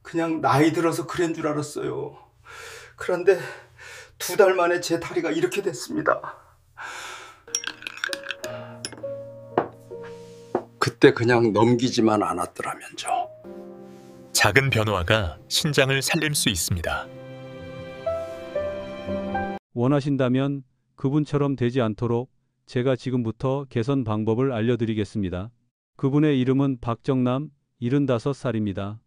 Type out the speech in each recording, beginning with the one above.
그냥 나이 들어서 그런 줄 알았어요. 그런데 2달 만에 제 다리가 이렇게 됐습니다. 그때 그냥 넘기지만 않았더라면죠. 작은 변화가 신장을 살릴 수 있습니다. 원하신다면 그분처럼 되지 않도록 제가 지금부터 개선 방법을 알려드리겠습니다. 그분의 이름은 박정남, 75살입니다.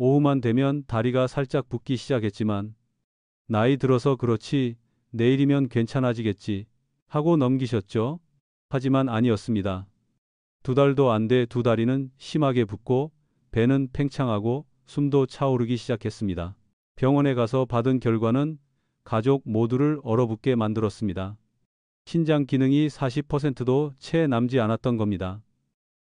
오후만 되면 다리가 살짝 붓기 시작했지만 나이 들어서 그렇지 내일이면 괜찮아지겠지 하고 넘기셨죠? 하지만 아니었습니다. 2달도 안 돼 두 다리는 심하게 붓고 배는 팽창하고 숨도 차오르기 시작했습니다. 병원에 가서 받은 결과는 가족 모두를 얼어붙게 만들었습니다. 신장 기능이 40%도 채 남지 않았던 겁니다.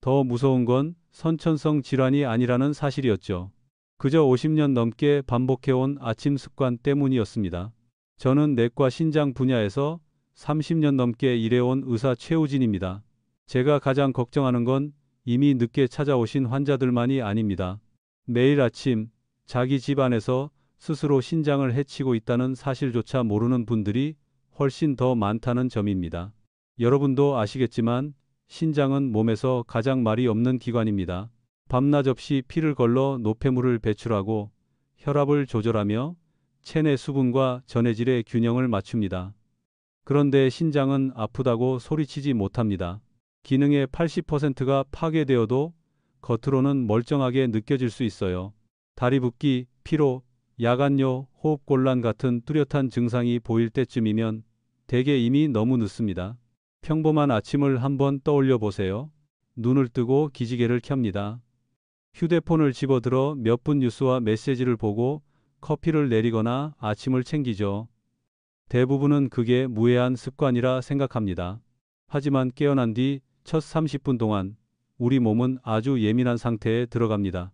더 무서운 건 선천성 질환이 아니라는 사실이었죠. 그저 50년 넘게 반복해온 아침 습관 때문이었습니다. 저는 내과 신장 분야에서 30년 넘게 일해온 의사 최우진입니다. 제가 가장 걱정하는 건 이미 늦게 찾아오신 환자들만이 아닙니다. 매일 아침 자기 집안에서 스스로 신장을 해치고 있다는 사실조차 모르는 분들이 훨씬 더 많다는 점입니다. 여러분도 아시겠지만 신장은 몸에서 가장 말이 없는 기관입니다. 밤낮 없이 피를 걸러 노폐물을 배출하고 혈압을 조절하며 체내 수분과 전해질의 균형을 맞춥니다. 그런데 신장은 아프다고 소리치지 못합니다. 기능의 80%가 파괴되어도 겉으로는 멀쩡하게 느껴질 수 있어요. 다리 붓기, 피로, 야간요, 호흡곤란 같은 뚜렷한 증상이 보일 때쯤이면 대개 이미 너무 늦습니다. 평범한 아침을 한번 떠올려 보세요. 눈을 뜨고 기지개를 켭니다. 휴대폰을 집어들어 몇 분 뉴스와 메시지를 보고 커피를 내리거나 아침을 챙기죠. 대부분은 그게 무해한 습관이라 생각합니다. 하지만 깨어난 뒤 첫 30분 동안 우리 몸은 아주 예민한 상태에 들어갑니다.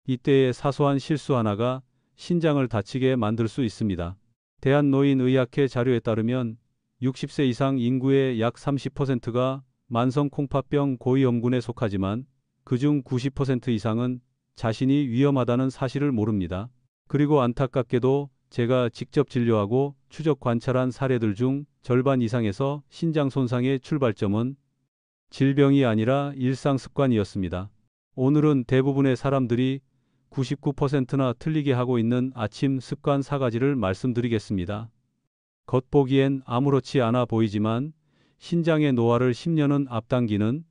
이때의 사소한 실수 하나가 신장을 다치게 만들 수 있습니다. 대한노인의학회 자료에 따르면 60세 이상 인구의 약 30%가 만성 콩팥병 고위험군에 속하지만 그중 90% 이상은 자신이 위험하다는 사실을 모릅니다. 그리고 안타깝게도 제가 직접 진료하고 추적 관찰한 사례들 중 절반 이상에서 신장 손상의 출발점은 질병이 아니라 일상 습관이었습니다. 오늘은 대부분의 사람들이 99%나 틀리게 하고 있는 아침 습관 4가지를 말씀드리겠습니다. 겉보기엔 아무렇지 않아 보이지만 신장의 노화를 10년은 앞당기는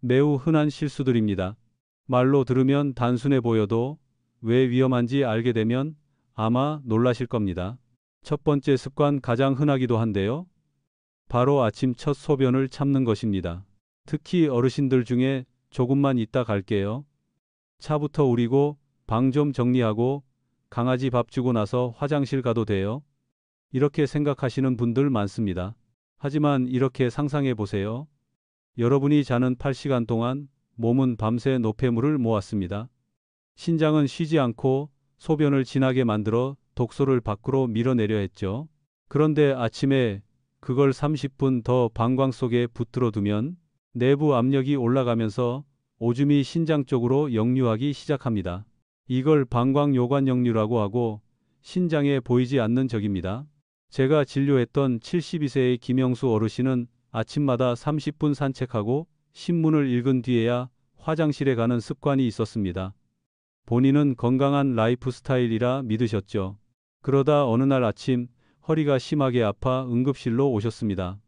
매우 흔한 실수들입니다. 말로 들으면 단순해 보여도 왜 위험한지 알게 되면 아마 놀라실 겁니다. 첫 번째 습관 가장 흔하기도 한데요. 바로 아침 첫 소변을 참는 것입니다. 특히 어르신들 중에 조금만 이따 갈게요. 차부터 우리고 방 좀 정리하고 강아지 밥 주고 나서 화장실 가도 돼요. 이렇게 생각하시는 분들 많습니다. 하지만 이렇게 상상해 보세요. 여러분이 자는 8시간 동안 몸은 밤새 노폐물을 모았습니다. 신장은 쉬지 않고 소변을 진하게 만들어 독소를 밖으로 밀어내려 했죠. 그런데 아침에 그걸 30분 더 방광 속에 붙들어 두면 내부 압력이 올라가면서 오줌이 신장 쪽으로 역류하기 시작합니다. 이걸 방광요관역류라고 하고 신장에 보이지 않는 적입니다. 제가 진료했던 72세의 김영수 어르신은 아침마다 30분 산책하고 신문을 읽은 뒤에야 화장실에 가는 습관이 있었습니다. 본인은 건강한 라이프 스타일이라 믿으셨죠. 그러다 어느 날 아침 허리가 심하게 아파 응급실로 오셨습니다.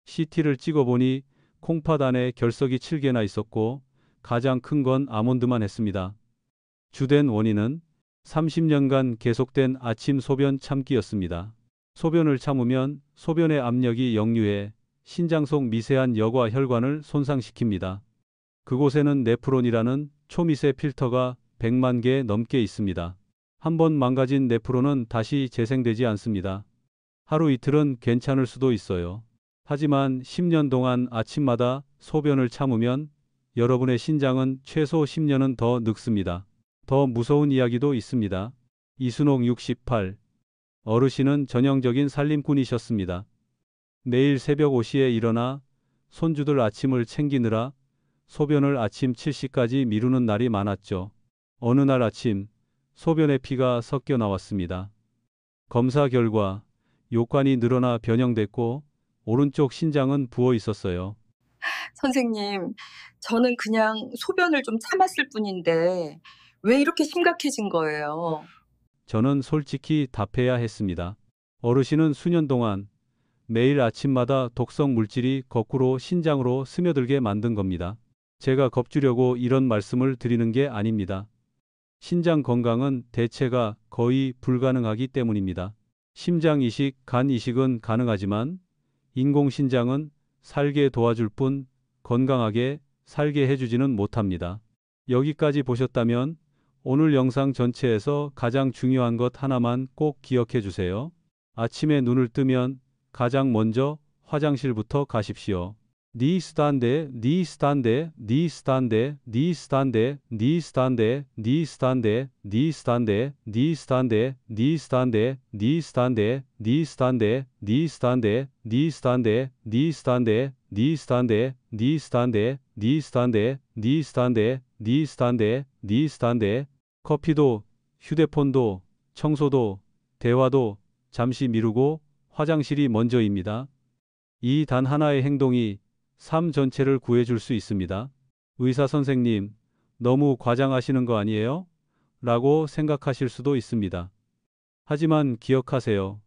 CT를 찍어보니 콩팥 안에 결석이 7개나 있었고 가장 큰 건 아몬드만 했습니다. 주된 원인은 30년간 계속된 아침 소변 참기였습니다. 소변을 참으면 소변의 압력이 역류해 신장 속 미세한 여과 혈관을 손상시킵니다. 그곳에는 네프론이라는 초미세 필터가 100만 개 넘게 있습니다. 한번 망가진 네프론은 다시 재생되지 않습니다. 하루 이틀은 괜찮을 수도 있어요. 하지만 10년 동안 아침마다 소변을 참으면 여러분의 신장은 최소 10년은 더 늙습니다. 더 무서운 이야기도 있습니다. 이순옥 68. 어르신은 전형적인 살림꾼이셨습니다. 매일 새벽 5시에 일어나 손주들 아침을 챙기느라 소변을 아침 7시까지 미루는 날이 많았죠. 어느 날 아침 소변에 피가 섞여 나왔습니다. 검사 결과 요관이 늘어나 변형됐고 오른쪽 신장은 부어 있었어요. 선생님, 저는 그냥 소변을 좀 참았을 뿐인데 왜 이렇게 심각해진 거예요? 저는 솔직히 답해야 했습니다. 어르신은 수년 동안 매일 아침마다 독성 물질이 거꾸로 신장으로 스며들게 만든 겁니다. 제가 겁주려고 이런 말씀을 드리는 게 아닙니다. 신장 건강은 대체가 거의 불가능하기 때문입니다. 심장 이식, 간 이식은 가능하지만 인공신장은 살게 도와줄 뿐 건강하게 살게 해주지는 못합니다. 여기까지 보셨다면 오늘 영상 전체에서 가장 중요한 것 하나만 꼭 기억해 주세요. 아침에 눈을 뜨면 가장 먼저 화장실부터 가십시오. 니 스탄데, 니 스탄데, 니 스탄데, 니 스탄데, 니 스탄데, 니 스탄데, 니 스탄데, 니 스탄데, 니 스탄데, 니 스탄데, 니 스탄데, 니 스탄데, 니 스탄데, 니 스탄데, 니 스탄데, 니 스탄데, 니 스탄데, 니 스탄데, 니 스탄데, 니 스탄데. 커피도, 휴대폰도, 청소도, 대화도 잠시 미루고 화장실이 먼저입니다. 이 단 하나의 행동이 삶 전체를 구해줄 수 있습니다. 의사 선생님, 너무 과장하시는 거 아니에요? 라고 생각하실 수도 있습니다. 하지만 기억하세요.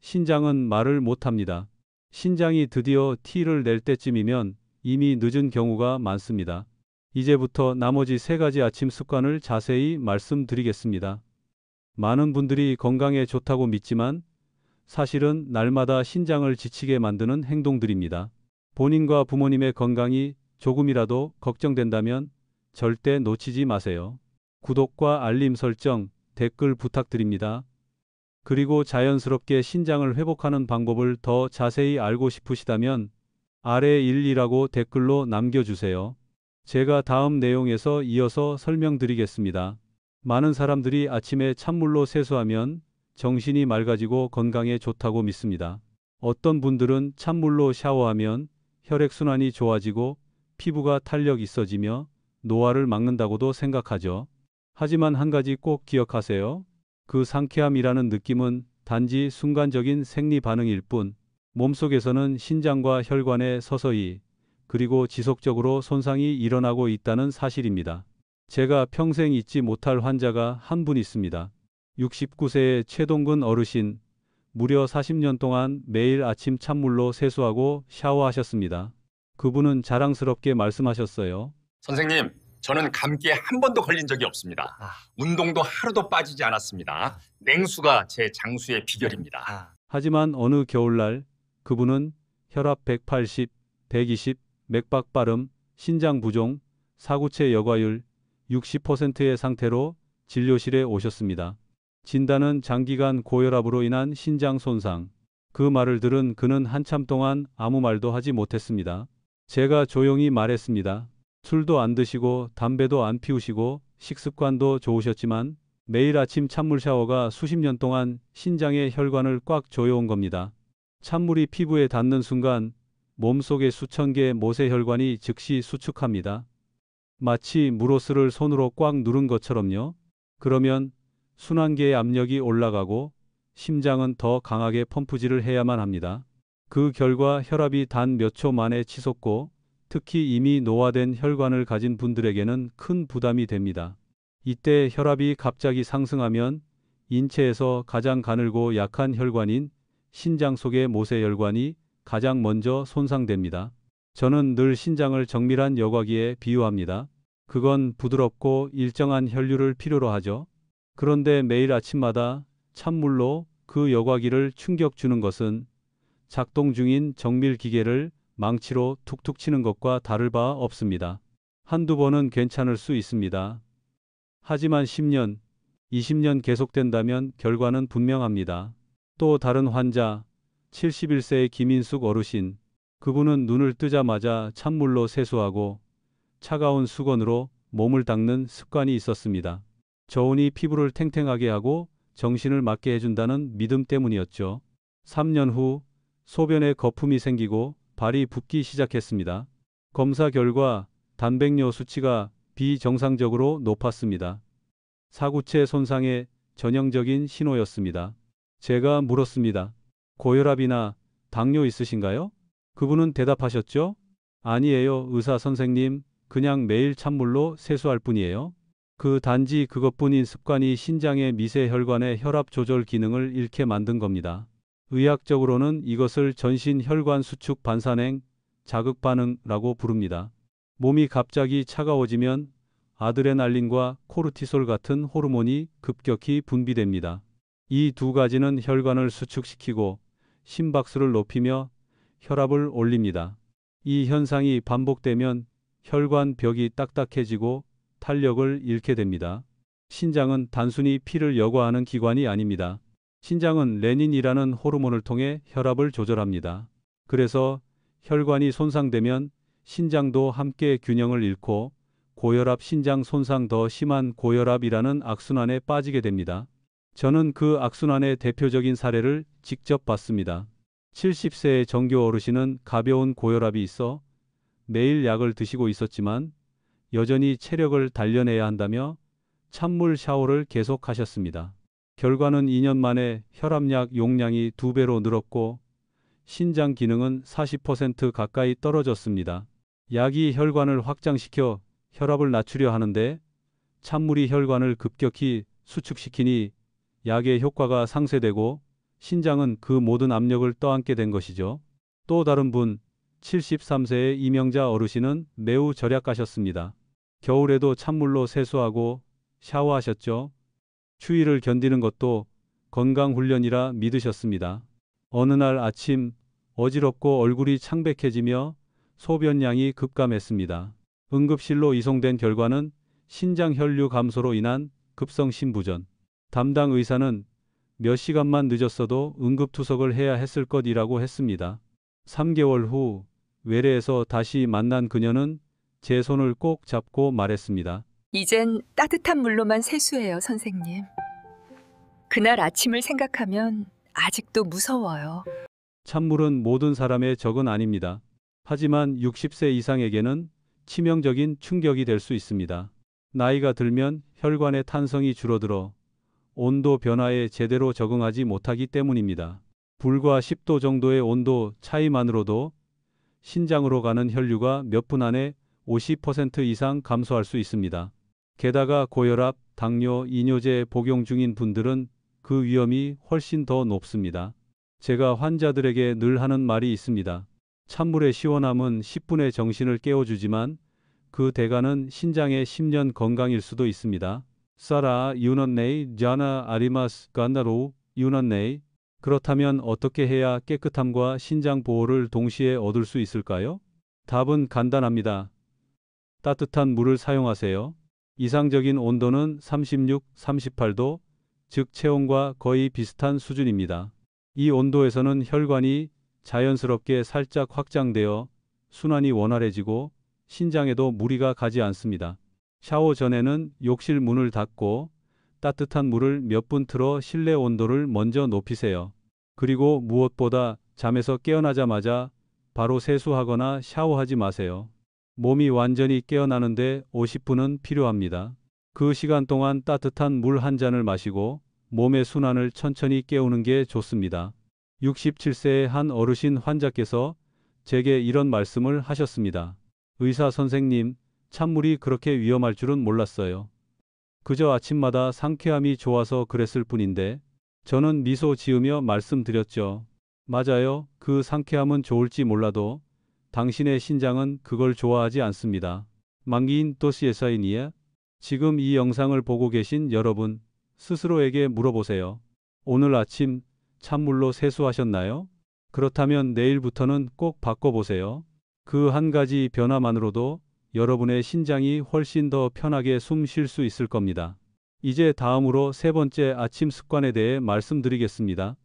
신장은 말을 못합니다. 신장이 드디어 티를 낼 때쯤이면 이미 늦은 경우가 많습니다. 이제부터 나머지 3가지 아침 습관을 자세히 말씀드리겠습니다. 많은 분들이 건강에 좋다고 믿지만 사실은 날마다 신장을 지치게 만드는 행동들입니다. 본인과 부모님의 건강이 조금이라도 걱정된다면 절대 놓치지 마세요. 구독과 알림 설정, 댓글 부탁드립니다. 그리고 자연스럽게 신장을 회복하는 방법을 더 자세히 알고 싶으시다면 아래 1이라고 댓글로 남겨주세요. 제가 다음 내용에서 이어서 설명드리겠습니다. 많은 사람들이 아침에 찬물로 세수하면 정신이 맑아지고 건강에 좋다고 믿습니다. 어떤 분들은 찬물로 샤워하면 혈액순환이 좋아지고 피부가 탄력 있어지며 노화를 막는다고도 생각하죠. 하지만 한 가지 꼭 기억하세요. 그 상쾌함이라는 느낌은 단지 순간적인 생리 반응일 뿐 몸속에서는 신장과 혈관에 서서히 그리고 지속적으로 손상이 일어나고 있다는 사실입니다. 제가 평생 잊지 못할 환자가 한 분 있습니다. 69세의 최동근 어르신, 무려 40년 동안 매일 아침 찬물로 세수하고 샤워하셨습니다. 그분은 자랑스럽게 말씀하셨어요. 선생님, 저는 감기에 한 번도 걸린 적이 없습니다. 운동도 하루도 빠지지 않았습니다. 냉수가 제 장수의 비결입니다. 하지만 어느 겨울날 그분은 혈압 180, 120, 맥박 빠름, 신장 부종, 사구체 여과율 60%의 상태로 진료실에 오셨습니다. 진단은 장기간 고혈압으로 인한 신장 손상. 그 말을 들은 그는 한참 동안 아무 말도 하지 못했습니다. 제가 조용히 말했습니다. 술도 안 드시고 담배도 안 피우시고 식습관도 좋으셨지만 매일 아침 찬물 샤워가 수십 년 동안 신장의 혈관을 꽉 조여온 겁니다. 찬물이 피부에 닿는 순간 몸속의 수천 개의 모세혈관이 즉시 수축합니다. 마치 물호스를 손으로 꽉 누른 것처럼요. 그러면 순환계의 압력이 올라가고 심장은 더 강하게 펌프질을 해야만 합니다. 그 결과 혈압이 단 몇 초 만에 치솟고 특히 이미 노화된 혈관을 가진 분들에게는 큰 부담이 됩니다. 이때 혈압이 갑자기 상승하면 인체에서 가장 가늘고 약한 혈관인 신장 속의 모세혈관이 가장 먼저 손상됩니다. 저는 늘 신장을 정밀한 여과기에 비유합니다. 그건 부드럽고 일정한 혈류를 필요로 하죠. 그런데 매일 아침마다 찬물로 그 여과기를 충격 주는 것은 작동 중인 정밀 기계를 망치로 툭툭 치는 것과 다를 바 없습니다. 한두 번은 괜찮을 수 있습니다. 하지만 10년, 20년 계속된다면 결과는 분명합니다. 또 다른 환자, 71세의 김인숙 어르신, 그분은 눈을 뜨자마자 찬물로 세수하고 차가운 수건으로 몸을 닦는 습관이 있었습니다. 저온이 피부를 탱탱하게 하고 정신을 맑게 해준다는 믿음 때문이었죠. 3년 후 소변에 거품이 생기고 발이 붓기 시작했습니다. 검사 결과 단백뇨 수치가 비정상적으로 높았습니다. 사구체 손상의 전형적인 신호였습니다. 제가 물었습니다. 고혈압이나 당뇨 있으신가요? 그분은 대답하셨죠. 아니에요, 의사 선생님. 그냥 매일 찬물로 세수할 뿐이에요. 그 단지 그것뿐인 습관이 신장의 미세 혈관의 혈압 조절 기능을 잃게 만든 겁니다. 의학적으로는 이것을 전신 혈관 수축 반사행 자극 반응라고 부릅니다. 몸이 갑자기 차가워지면 아드레날린과 코르티솔 같은 호르몬이 급격히 분비됩니다. 이 두 가지는 혈관을 수축시키고 심박수를 높이며 혈압을 올립니다. 이 현상이 반복되면 혈관 벽이 딱딱해지고 탄력을 잃게 됩니다. 신장은 단순히 피를 여과하는 기관이 아닙니다. 신장은 레닌이라는 호르몬을 통해 혈압을 조절합니다. 그래서 혈관이 손상되면 신장도 함께 균형을 잃고 고혈압, 신장 손상, 더 심한 고혈압이라는 악순환에 빠지게 됩니다. 저는 그 악순환의 대표적인 사례를 직접 봤습니다. 70세의 정교 어르신은 가벼운 고혈압이 있어 매일 약을 드시고 있었지만 여전히 체력을 단련해야 한다며 찬물 샤워를 계속하셨습니다. 결과는 2년 만에 혈압약 용량이 2배로 늘었고 신장 기능은 40% 가까이 떨어졌습니다. 약이 혈관을 확장시켜 혈압을 낮추려 하는데 찬물이 혈관을 급격히 수축시키니 약의 효과가 상쇄되고 신장은 그 모든 압력을 떠안게 된 것이죠. 또 다른 분, 73세의 이명자 어르신은 매우 절약하셨습니다. 겨울에도 찬물로 세수하고 샤워하셨죠. 추위를 견디는 것도 건강훈련이라 믿으셨습니다. 어느 날 아침 어지럽고 얼굴이 창백해지며 소변량이 급감했습니다. 응급실로 이송된 결과는 신장 혈류 감소로 인한 급성 심부전. 담당 의사는 몇 시간만 늦었어도 응급투석을 해야 했을 것이라고 했습니다. 3개월 후 외래에서 다시 만난 그녀는 제 손을 꼭 잡고 말했습니다. 이젠 따뜻한 물로만 세수해요, 선생님. 그날 아침을 생각하면 아직도 무서워요. 찬물은 모든 사람의 적은 아닙니다. 하지만 60세 이상에게는 치명적인 충격이 될 수 있습니다. 나이가 들면 혈관의 탄성이 줄어들어 온도 변화에 제대로 적응하지 못하기 때문입니다. 불과 10도 정도의 온도 차이만으로도 신장으로 가는 혈류가 몇 분 안에 50% 이상 감소할 수 있습니다. 게다가 고혈압, 당뇨, 이뇨제 복용 중인 분들은 그 위험이 훨씬 더 높습니다. 제가 환자들에게 늘 하는 말이 있습니다. 찬물의 시원함은 10분의 정신을 깨워주지만 그 대가는 신장의 10년 건강일 수도 있습니다. 사라 유넌네이 자나 아리마스 간나로 유넌네이. 그렇다면 어떻게 해야 깨끗함과 신장 보호를 동시에 얻을 수 있을까요? 답은 간단합니다. 따뜻한 물을 사용하세요. 이상적인 온도는 36, 38도, 즉 체온과 거의 비슷한 수준입니다. 이 온도에서는 혈관이 자연스럽게 살짝 확장되어 순환이 원활해지고 신장에도 무리가 가지 않습니다. 샤워 전에는 욕실 문을 닫고 따뜻한 물을 몇 분 틀어 실내 온도를 먼저 높이세요. 그리고 무엇보다 잠에서 깨어나자마자 바로 세수하거나 샤워하지 마세요. 몸이 완전히 깨어나는데 50분은 필요합니다. 그 시간 동안 따뜻한 물 한 잔을 마시고 몸의 순환을 천천히 깨우는 게 좋습니다. 67세의 한 어르신 환자께서 제게 이런 말씀을 하셨습니다. 의사 선생님, 찬물이 그렇게 위험할 줄은 몰랐어요. 그저 아침마다 상쾌함이 좋아서 그랬을 뿐인데. 저는 미소 지으며 말씀드렸죠. 맞아요. 그 상쾌함은 좋을지 몰라도 당신의 신장은 그걸 좋아하지 않습니다. 만기인 또시에사이니에. 지금 이 영상을 보고 계신 여러분, 스스로에게 물어보세요. 오늘 아침 찬물로 세수하셨나요? 그렇다면 내일부터는 꼭 바꿔보세요. 그 한 가지 변화만으로도 여러분의 신장이 훨씬 더 편하게 숨 쉴 수 있을 겁니다. 이제 다음으로 세 번째 아침 습관에 대해 말씀드리겠습니다.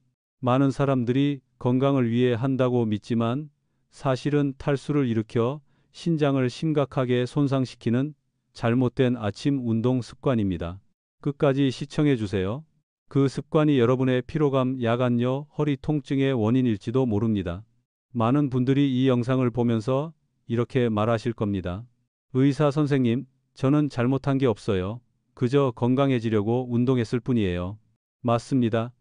많은 사람들이 건강을 위해 한다고 믿지만 사실은 탈수를 일으켜 신장을 심각하게 손상시키는 잘못된 아침 운동 습관입니다. 끝까지 시청해 주세요. 그 습관이 여러분의 피로감, 야간요, 허리 통증의 원인일지도 모릅니다. 많은 분들이 이 영상을 보면서 이렇게 말하실 겁니다. 의사 선생님, 저는 잘못한 게 없어요. 그저 건강해지려고 운동했을 뿐이에요. 맞습니다.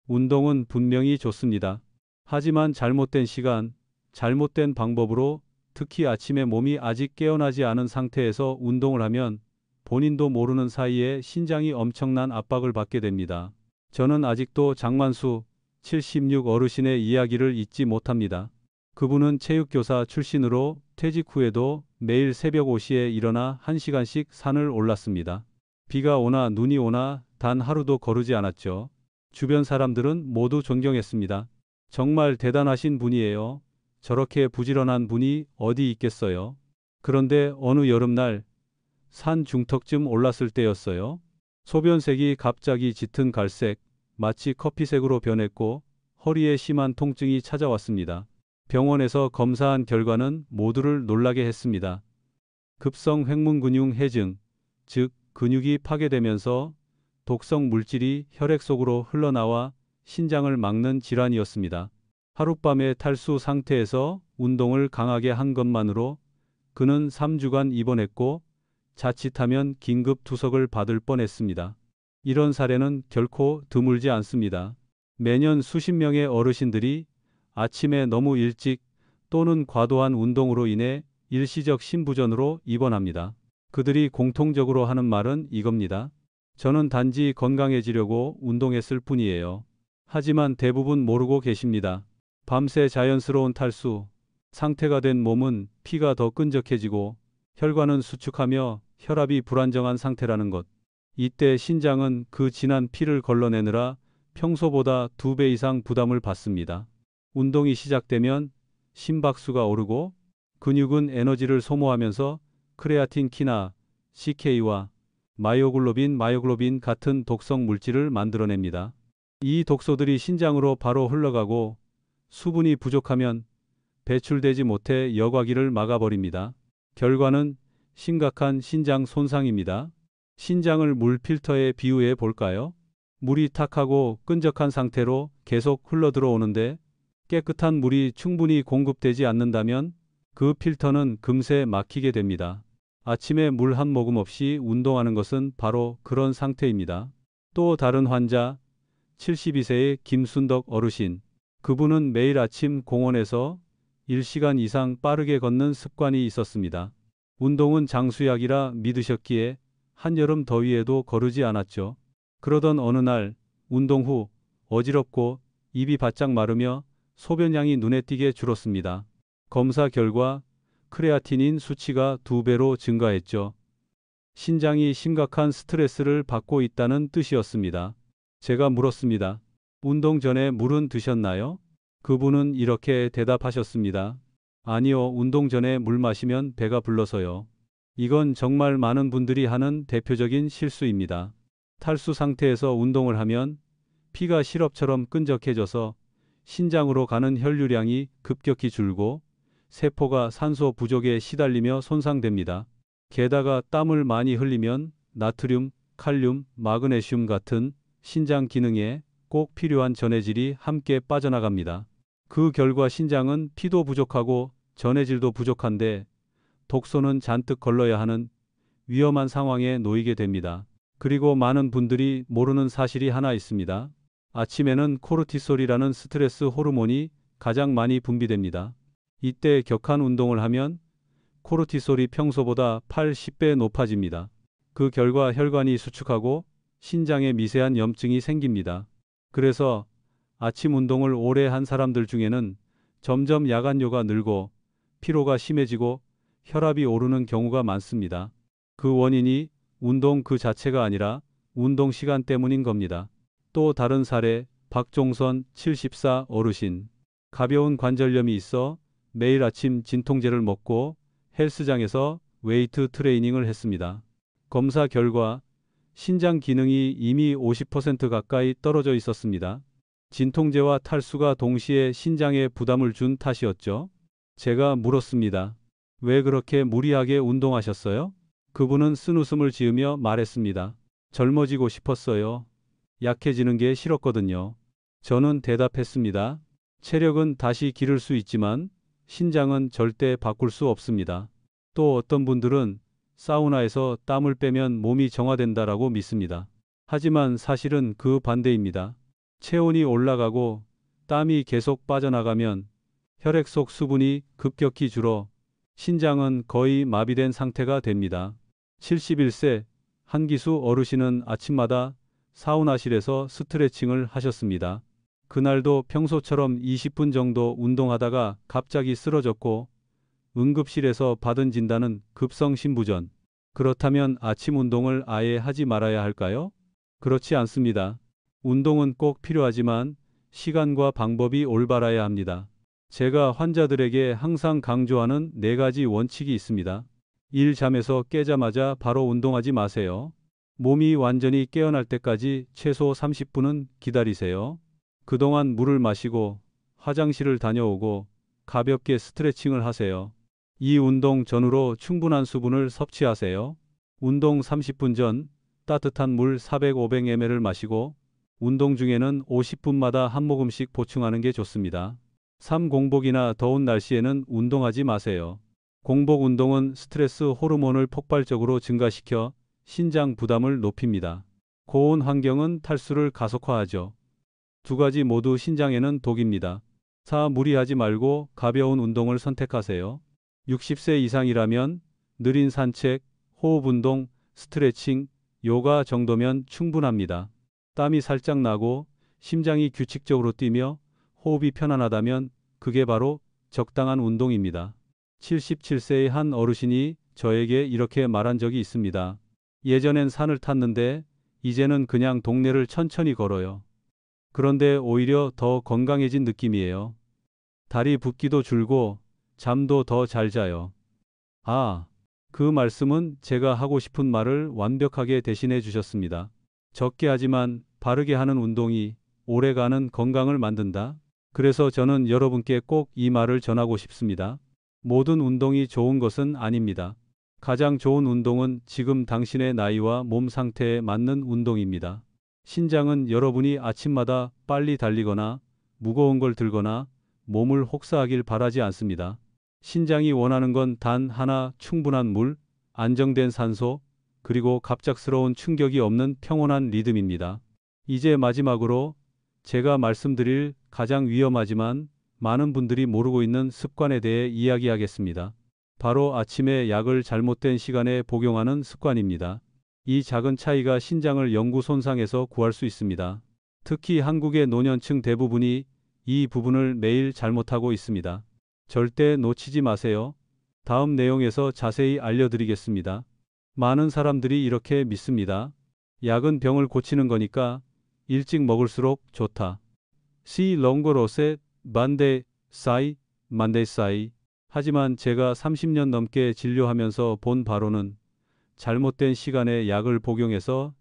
운동은 분명히 좋습니다. 하지만 잘못된 시간, 잘못된 방법으로 특히 아침에 몸이 아직 깨어나지 않은 상태에서 운동을 하면 본인도 모르는 사이에 신장이 엄청난 압박을 받게 됩니다. 저는 아직도 장만수 76 어르신의 이야기를 잊지 못합니다. 그분은 체육교사 출신으로 퇴직 후에도 매일 새벽 5시에 일어나 1시간씩 산을 올랐습니다. 비가 오나 눈이 오나 단 하루도 거르지 않았죠. 주변 사람들은 모두 존경했습니다. 정말 대단하신 분이에요. 저렇게 부지런한 분이 어디 있겠어요. 그런데 어느 여름날 산 중턱쯤 올랐을 때였어요. 소변색이 갑자기 짙은 갈색, 마치 커피색으로 변했고 허리에 심한 통증이 찾아왔습니다. 병원에서 검사한 결과는 모두를 놀라게 했습니다. 급성 횡문근육 해증, 즉 근육이 파괴되면서 독성 물질이 혈액 속으로 흘러나와 신장을 막는 질환이었습니다. 하룻밤의 탈수 상태에서 운동을 강하게 한 것만으로 그는 3주간 입원했고 자칫하면 긴급 투석을 받을 뻔했습니다. 이런 사례는 결코 드물지 않습니다. 매년 수십 명의 어르신들이 아침에 너무 일찍 또는 과도한 운동으로 인해 일시적 심부전으로 입원합니다. 그들이 공통적으로 하는 말은 이겁니다. 저는 단지 건강해지려고 운동했을 뿐이에요. 하지만 대부분 모르고 계십니다. 밤새 자연스러운 탈수 상태가 된 몸은 피가 더 끈적해지고 혈관은 수축하며 혈압이 불안정한 상태라는 것. 이때 신장은 그 진한 피를 걸러내느라 평소보다 2배 이상 부담을 받습니다. 운동이 시작되면 심박수가 오르고 근육은 에너지를 소모하면서 크레아틴 키나 CK와 마이오글로빈 같은 독성 물질을 만들어냅니다. 이 독소들이 신장으로 바로 흘러가고 수분이 부족하면 배출되지 못해 여과기를 막아버립니다. 결과는 심각한 신장 손상입니다. 신장을 물 필터에 비유해 볼까요? 물이 탁하고 끈적한 상태로 계속 흘러들어오는데 깨끗한 물이 충분히 공급되지 않는다면 그 필터는 금세 막히게 됩니다. 아침에 물 한 모금 없이 운동하는 것은 바로 그런 상태입니다. 또 다른 환자, 72세의 김순덕 어르신. 그분은 매일 아침 공원에서 1시간 이상 빠르게 걷는 습관이 있었습니다. 운동은 장수약이라 믿으셨기에 한여름 더위에도 거르지 않았죠. 그러던 어느 날 운동 후 어지럽고 입이 바짝 마르며 소변량이 눈에 띄게 줄었습니다. 검사 결과 크레아틴인 수치가 2배로 증가했죠. 신장이 심각한 스트레스를 받고 있다는 뜻이었습니다. 제가 물었습니다. 운동 전에 물은 드셨나요? 그분은 이렇게 대답하셨습니다. 아니요, 운동 전에 물 마시면 배가 불러서요. 이건 정말 많은 분들이 하는 대표적인 실수입니다. 탈수 상태에서 운동을 하면 피가 시럽처럼 끈적해져서 신장으로 가는 혈류량이 급격히 줄고 세포가 산소 부족에 시달리며 손상됩니다. 게다가 땀을 많이 흘리면 나트륨, 칼륨, 마그네슘 같은 신장 기능에 꼭 필요한 전해질이 함께 빠져나갑니다. 그 결과 신장은 피도 부족하고 전해질도 부족한데 독소는 잔뜩 걸러야 하는 위험한 상황에 놓이게 됩니다. 그리고 많은 분들이 모르는 사실이 하나 있습니다. 아침에는 코르티솔이라는 스트레스 호르몬이 가장 많이 분비됩니다. 이때 격한 운동을 하면 코르티솔이 평소보다 8, 10배 높아집니다. 그 결과 혈관이 수축하고 신장에 미세한 염증이 생깁니다. 그래서 아침 운동을 오래 한 사람들 중에는 점점 야간뇨가 늘고 피로가 심해지고 혈압이 오르는 경우가 많습니다. 그 원인이 운동 그 자체가 아니라 운동 시간 때문인 겁니다. 또 다른 사례, 박종선 74 어르신. 가벼운 관절염이 있어 매일 아침 진통제를 먹고 헬스장에서 웨이트 트레이닝을 했습니다. 검사 결과 신장 기능이 이미 50% 가까이 떨어져 있었습니다. 진통제와 탈수가 동시에 신장에 부담을 준 탓이었죠. 제가 물었습니다. 왜 그렇게 무리하게 운동하셨어요? 그분은 쓴웃음을 지으며 말했습니다. 젊어지고 싶었어요. 약해지는 게 싫었거든요. 저는 대답했습니다. 체력은 다시 기를 수 있지만 신장은 절대 바꿀 수 없습니다. 또 어떤 분들은 사우나에서 땀을 빼면 몸이 정화된다라고 믿습니다. 하지만 사실은 그 반대입니다. 체온이 올라가고 땀이 계속 빠져나가면 혈액 속 수분이 급격히 줄어 신장은 거의 마비된 상태가 됩니다. 71세 한기수 어르신은 아침마다 사우나실에서 스트레칭을 하셨습니다. 그날도 평소처럼 20분 정도 운동하다가 갑자기 쓰러졌고 응급실에서 받은 진단은 급성심부전. 그렇다면 아침 운동을 아예 하지 말아야 할까요? 그렇지 않습니다. 운동은 꼭 필요하지만 시간과 방법이 올바라야 합니다. 제가 환자들에게 항상 강조하는 4가지 원칙이 있습니다. 1. 잠에서 깨자마자 바로 운동하지 마세요. 몸이 완전히 깨어날 때까지 최소 30분은 기다리세요. 그동안 물을 마시고 화장실을 다녀오고 가볍게 스트레칭을 하세요. 이 운동 전후로 충분한 수분을 섭취하세요. 운동 30분 전 따뜻한 물 400-500ml를 마시고 운동 중에는 50분마다 한 모금씩 보충하는 게 좋습니다. 3. 공복이나 더운 날씨에는 운동하지 마세요. 공복 운동은 스트레스 호르몬을 폭발적으로 증가시켜 신장 부담을 높입니다. 고온 환경은 탈수를 가속화하죠. 2가지 모두 신장에는 독입니다. 4. 무리하지 말고 가벼운 운동을 선택하세요. 60세 이상이라면 느린 산책, 호흡 운동, 스트레칭, 요가 정도면 충분합니다. 땀이 살짝 나고 심장이 규칙적으로 뛰며 호흡이 편안하다면 그게 바로 적당한 운동입니다. 77세의 한 어르신이 저에게 이렇게 말한 적이 있습니다. 예전엔 산을 탔는데 이제는 그냥 동네를 천천히 걸어요. 그런데 오히려 더 건강해진 느낌이에요. 다리 붓기도 줄고 잠도 더 잘 자요. 그 말씀은 제가 하고 싶은 말을 완벽하게 대신해 주셨습니다. 적게 하지만 바르게 하는 운동이 오래가는 건강을 만든다. 그래서 저는 여러분께 꼭 이 말을 전하고 싶습니다. 모든 운동이 좋은 것은 아닙니다. 가장 좋은 운동은 지금 당신의 나이와 몸 상태에 맞는 운동입니다. 신장은 여러분이 아침마다 빨리 달리거나 무거운 걸 들거나 몸을 혹사하길 바라지 않습니다. 신장이 원하는 건 단 하나, 충분한 물, 안정된 산소, 그리고 갑작스러운 충격이 없는 평온한 리듬입니다. 이제 마지막으로 제가 말씀드릴 가장 위험하지만 많은 분들이 모르고 있는 습관에 대해 이야기하겠습니다. 바로 아침에 약을 잘못된 시간에 복용하는 습관입니다. 이 작은 차이가 신장을 영구 손상에서 구할 수 있습니다. 특히 한국의 노년층 대부분이 이 부분을 매일 잘못하고 있습니다. 절대 놓치지 마세요. 다음 내용에서 자세히 알려드리겠습니다. 많은 사람들이 이렇게 믿습니다. 약은 병을 고치는 거니까 일찍 먹을수록 좋다. Si longo로세 반데 사이 만데 사이. 하지만 제가 30년 넘게 진료하면서 본 바로는 잘못된 시간에 약을 복용해서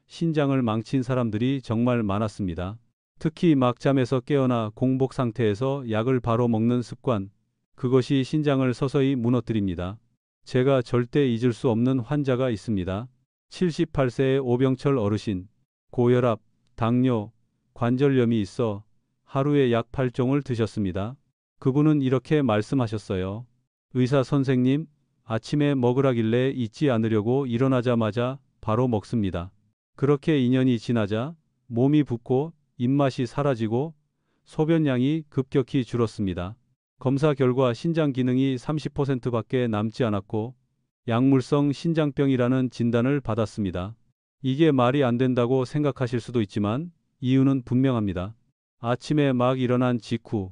신장을 망친 사람들이 정말 많았습니다. 특히 막 잠에서 깨어나 공복 상태에서 약을 바로 먹는 습관, 그것이 신장을 서서히 무너뜨립니다. 제가 절대 잊을 수 없는 환자가 있습니다. 78세의 오병철 어르신, 고혈압, 당뇨, 관절염이 있어 하루에 약 8종을 드셨습니다. 그분은 이렇게 말씀하셨어요. 의사 선생님, 아침에 먹으라길래 잊지 않으려고 일어나자마자 바로 먹습니다. 그렇게 2년이 지나자 몸이 붓고 입맛이 사라지고 소변량이 급격히 줄었습니다. 검사 결과 신장 기능이 30%밖에 남지 않았고 약물성 신장병이라는 진단을 받았습니다. 이게 말이 안 된다고 생각하실 수도 있지만 이유는 분명합니다. 아침에 막 일어난 직후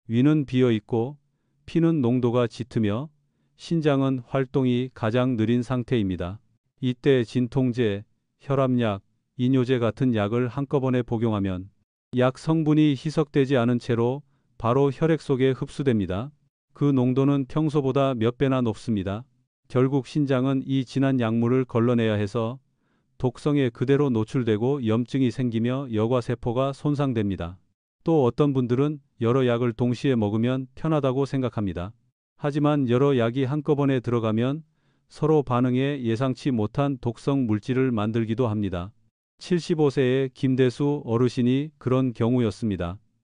위는 비어 있고 피는 농도가 짙으며 신장은 활동이 가장 느린 상태입니다. 이때 진통제, 혈압약, 이뇨제 같은 약을 한꺼번에 복용하면 약 성분이 희석되지 않은 채로 바로 혈액 속에 흡수됩니다. 그 농도는 평소보다 몇 배나 높습니다. 결국 신장은 이 진한 약물을 걸러내야 해서 독성에 그대로 노출되고 염증이 생기며 여과세포가 손상됩니다. 또 어떤 분들은 여러 약을 동시에 먹으면 편하다고 생각합니다. 하지만 여러 약이 한꺼번에 들어가면 서로 반응에 예상치 못한 독성 물질을 만들기도 합니다. 75세의 김대수 어르신이 그런 경우였습니다.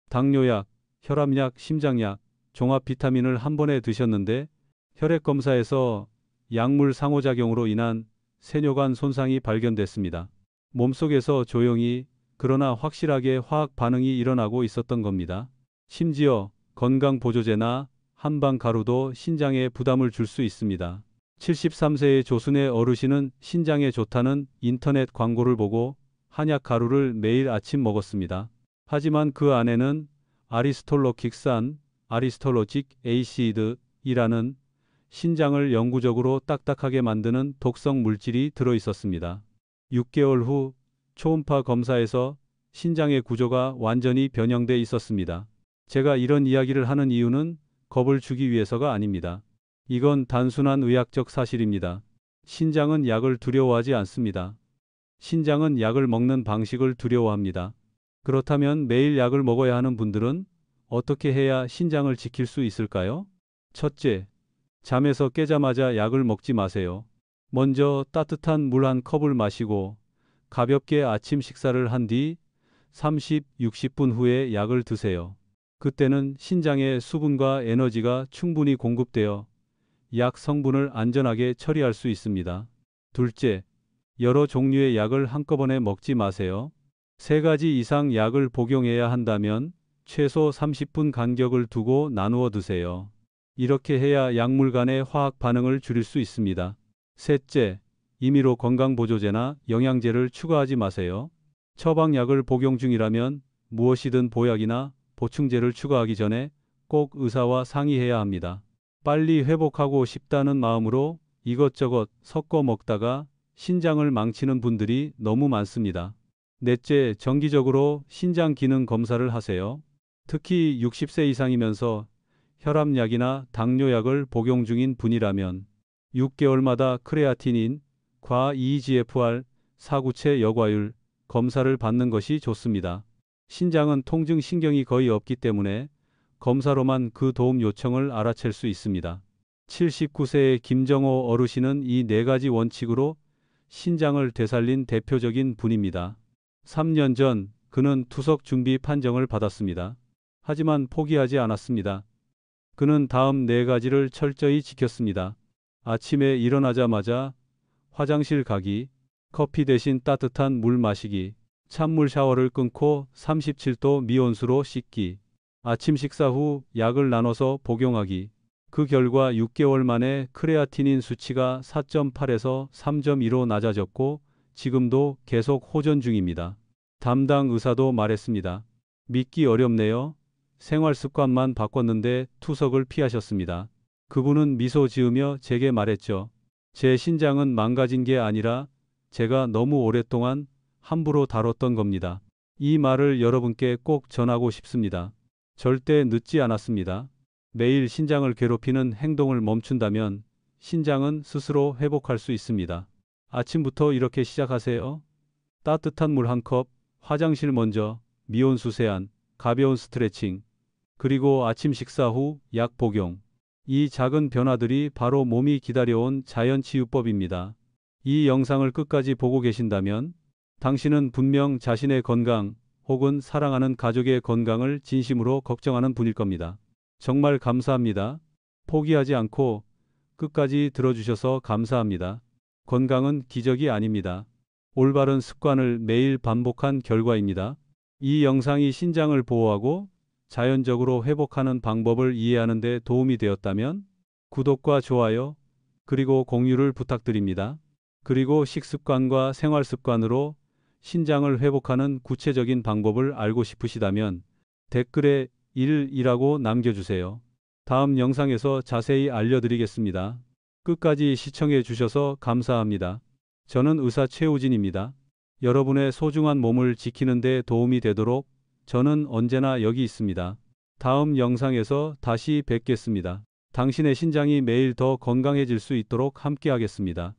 당뇨약, 혈압약, 심장약, 종합 비타민을 한 번에 드셨는데 혈액 검사에서 약물 상호작용으로 인한 세뇨관 손상이 발견됐습니다. 몸속에서 조용히 그러나 확실하게 화학 반응이 일어나고 있었던 겁니다. 심지어 건강보조제나 한방가루도 신장에 부담을 줄 수 있습니다. 73세의 조순의 어르신은 신장에 좋다는 인터넷 광고를 보고 한약 가루를 매일 아침 먹었습니다. 하지만 그 안에는 아리스톨로킥산, 아리스톨로직 에이시드이라는 신장을 영구적으로 딱딱하게 만드는 독성 물질이 들어 있었습니다. 6개월 후 초음파 검사에서 신장의 구조가 완전히 변형돼 있었습니다. 제가 이런 이야기를 하는 이유는 겁을 주기 위해서가 아닙니다. 이건 단순한 의학적 사실입니다. 신장은 약을 두려워하지 않습니다. 신장은 약을 먹는 방식을 두려워합니다. 그렇다면 매일 약을 먹어야 하는 분들은 어떻게 해야 신장을 지킬 수 있을까요? 첫째, 잠에서 깨자마자 약을 먹지 마세요. 먼저 따뜻한 물 한 컵을 마시고 가볍게 아침 식사를 한 뒤 30, 60분 후에 약을 드세요. 그때는 신장에 수분과 에너지가 충분히 공급되어 약 성분을 안전하게 처리할 수 있습니다. 둘째, 여러 종류의 약을 한꺼번에 먹지 마세요. 3가지 이상 약을 복용해야 한다면 최소 30분 간격을 두고 나누어 드세요. 이렇게 해야 약물 간의 화학 반응을 줄일 수 있습니다. 셋째, 임의로 건강보조제나 영양제를 추가하지 마세요. 처방약을 복용 중이라면 무엇이든 보약이나 보충제를 추가하기 전에 꼭 의사와 상의해야 합니다. 빨리 회복하고 싶다는 마음으로 이것저것 섞어 먹다가 신장을 망치는 분들이 너무 많습니다. 넷째, 정기적으로 신장 기능 검사를 하세요. 특히 60세 이상이면서 혈압약이나 당뇨약을 복용 중인 분이라면 6개월마다 크레아티닌, 과-EGFR, 사구체 여과율 검사를 받는 것이 좋습니다. 신장은 통증 신경이 거의 없기 때문에 검사로만 그 도움 요청을 알아챌 수 있습니다. 79세의 김정호 어르신은 이 4가지 원칙으로 신장을 되살린 대표적인 분입니다. 3년 전 그는 투석 준비 판정을 받았습니다. 하지만 포기하지 않았습니다. 그는 다음 4가지를 철저히 지켰습니다. 아침에 일어나자마자 화장실 가기, 커피 대신 따뜻한 물 마시기, 찬물 샤워를 끊고 37도 미온수로 씻기, 아침 식사 후 약을 나눠서 복용하기. 그 결과 6개월 만에 크레아티닌 수치가 4.8에서 3.2로 낮아졌고 지금도 계속 호전 중입니다. 담당 의사도 말했습니다. 믿기 어렵네요. 생활 습관만 바꿨는데 투석을 피하셨습니다. 그분은 미소 지으며 제게 말했죠. 제 신장은 망가진 게 아니라 제가 너무 오랫동안 함부로 다뤘던 겁니다. 이 말을 여러분께 꼭 전하고 싶습니다. 절대 늦지 않았습니다. 매일 신장을 괴롭히는 행동을 멈춘다면 신장은 스스로 회복할 수 있습니다. 아침부터 이렇게 시작하세요. 따뜻한 물 한 컵, 화장실 먼저, 미온수 세안, 가벼운 스트레칭, 그리고 아침 식사 후 약 복용. 이 작은 변화들이 바로 몸이 기다려온 자연치유법입니다. 이 영상을 끝까지 보고 계신다면 당신은 분명 자신의 건강 혹은 사랑하는 가족의 건강을 진심으로 걱정하는 분일 겁니다. 정말 감사합니다. 포기하지 않고 끝까지 들어주셔서 감사합니다. 건강은 기적이 아닙니다. 올바른 습관을 매일 반복한 결과입니다. 이 영상이 신장을 보호하고 자연적으로 회복하는 방법을 이해하는 데 도움이 되었다면 구독과 좋아요, 그리고 공유를 부탁드립니다. 그리고 식습관과 생활습관으로 신장을 회복하는 구체적인 방법을 알고 싶으시다면 댓글에 1이라고 남겨주세요. 다음 영상에서 자세히 알려드리겠습니다. 끝까지 시청해 주셔서 감사합니다. 저는 의사 최우진입니다. 여러분의 소중한 몸을 지키는 데 도움이 되도록 저는 언제나 여기 있습니다. 다음 영상에서 다시 뵙겠습니다. 당신의 신장이 매일 더 건강해질 수 있도록 함께하겠습니다.